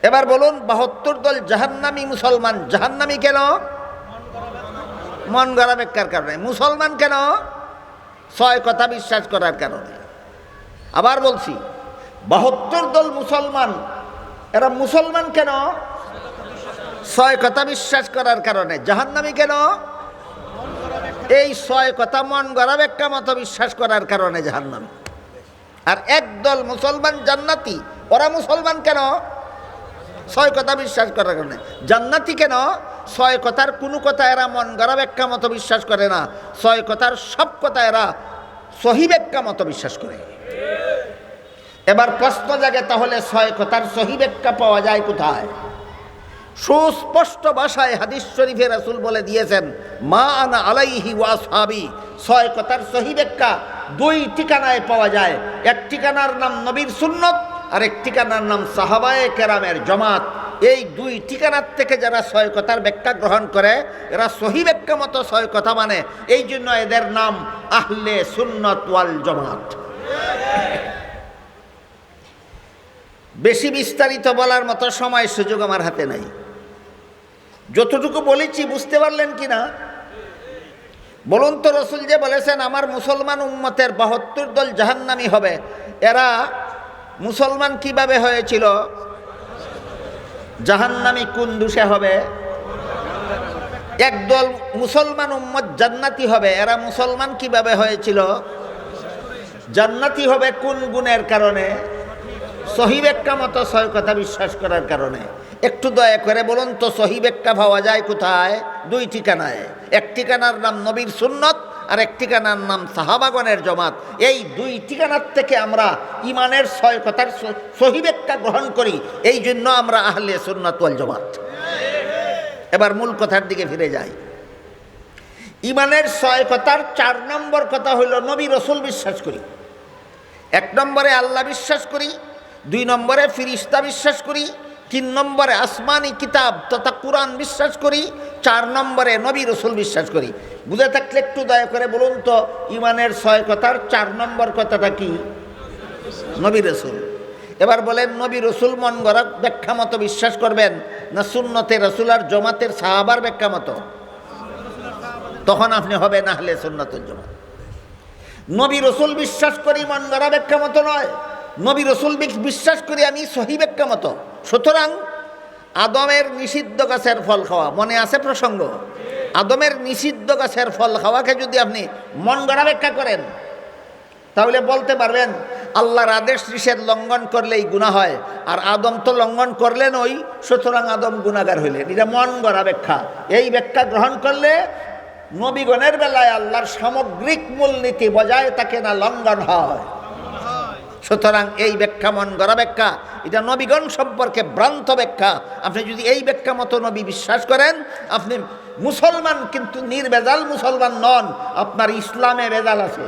এবার বলুন 72 দল জাহান্নামী মুসলমান। জাহান্নামী কেন? মন গড়া ব্যাখ্যার কারণে। মুসলমান কেন? 6 কথা বিশ্বাস করার কারণে। আবার বলছি 72 দল মুসলমান, এরা মুসলমান কেন? 6 কথা বিশ্বাস করার কারণে। জাহান্নামী কেন? এই 6 কথা মন গড়া ব্যাখ্যা মতো বিশ্বাস করার কারণে জাহান্নামী। আর একদল মুসলমান জান্নাতি, ওরা মুসলমান কেন? 6 কথা বিশ্বাস করার কারণে। জান্নাতি কেন? 6 কথার কোনো কথা এরা মন গড়া ব্যাখ্যা মতো বিশ্বাস করে না, 6 কথার সব কথা এরা সহি ব্যাখ্যা মতো বিশ্বাস করে। এবার প্রশ্ন জাগে, তাহলে 6 কথার সহি ব্যাখ্যা পাওয়া যায় কোথায়? সুস্পষ্ট ভাষায় হাদিস শরীফে রাসূল বলে দিয়েছেন, মা আনা আলাইহি ওয়া আসহাবি। 6 কথার সহি ব্যাখ্যা 2 ঠিকানায় পাওয়া যায়। এক ঠিকানার নাম নবীর সুন্নত, আর এক ঠিকানার নাম সাহাবায়ে কেরামের জমাত। এই 2 ঠিকানার থেকে যারা 6 কথার ব্যাখ্যা গ্রহণ করে, এরা সহি ব্যাখ্যা মতো 6 কথা মানে। এই জন্য এদের নাম আহলে সুন্নত ওয়াল জামাত। বেশি বিস্তারিত বলার মতো সময় সুযোগ আমার হাতে নাই। যতটুকু বলেছি বুঝতে পারলেন কিনা বলুন তো? রসুল যে বলেছেন আমার মুসলমান উম্মতের 72 দল জাহান্নামী হবে, এরা মুসলমান কিভাবে হয়েছিল? জাহান্নামী কোন দোষে হবে? একদল মুসলমান উম্মত জান্নাতি হবে, এরা মুসলমান কিভাবে হয়েছিল? জান্নাতি হবে কোন গুণের কারণে? সহি ব্যাখ্যা মতো 6 কথা বিশ্বাস করার কারণে। একটু দয়া করে বলুন তো, সহি ব্যাখ্যা পাওয়া যায় কোথায়? 2 ঠিকানায়। এক ঠিকানার নাম নবীর সুন্নত, আর এক ঠিকানার নাম সাহাবাগণের জমাত। এই 2 ঠিকানার থেকে আমরা ইমানের 6 কথার সহি ব্যাখ্যা গ্রহণ করি। এই জন্য আমরা আহলে সুন্নাত ওয়াল জামাত। এবার মূল কথার দিকে ফিরে যাই। ইমানের 6 কথার 4 নম্বর কথা হইল নবী রসুল বিশ্বাস করি। 1 নম্বরে আল্লাহ বিশ্বাস করি, 2 নম্বরে ফিরিস্তা বিশ্বাস করি, 3 নম্বরে আসমানি কিতাব তথা কুরআন বিশ্বাস করি, 4 নম্বরে নবী রসুল বিশ্বাস করি। বুঝে থাকলে একটু দয়া করে বলুন তো, ইমানের 6 কথার 4 নম্বর কথাটা কি? নবী রসুল। এবার বলেন, নবী রসুল মন গড়া ব্যাখ্যা মতো বিশ্বাস করবেন, না সুন্নতে রসুল আর জমাতের সাহাবার ব্যাখ্যা মতো? তখন আপনি হবেন আহলে সুন্নাতুল জামাত। নবী রসুল বিশ্বাস করি মন গড়া ব্যাখ্যা মতো নয়, নবী রসুল বিশ্বাস করি আমি সহি ব্যাখ্যা মতো। সুতরাং আদমের নিষিদ্ধ গাছের ফল খাওয়া, মনে আছে প্রসঙ্গ? আদমের নিষিদ্ধ গাছের ফল খাওয়াকে যদি আপনি মন গড়া ব্যাখ্যা করেন, তাহলে বলতে পারবেন আল্লাহর আদেশ নিষেধ লঙ্ঘন করলেই গুনাহ হয়, আর আদম তো লঙ্ঘন করলেন ওই, সুতরাং আদম গুনাহগার হইলেন। এটা মন গড়া ব্যাখ্যা। এই ব্যাখ্যা গ্রহণ করলে নবীগণের বেলায় আল্লাহর সামগ্রিক মূলনীতি বজায় থাকে না, লঙ্ঘন হয়। সুতরাং এই ব্যাখ্যা মন গড়া ব্যাখ্যা, এটা নবীগণ সম্পর্কে ভ্রান্ত ব্যাখ্যা। আপনি যদি এই ব্যাখ্যা মতো নবী বিশ্বাস করেন, আপনি মুসলমান কিন্তু নির্ভেজাল মুসলমান নন, আপনার ইসলামে ভেজাল আছে।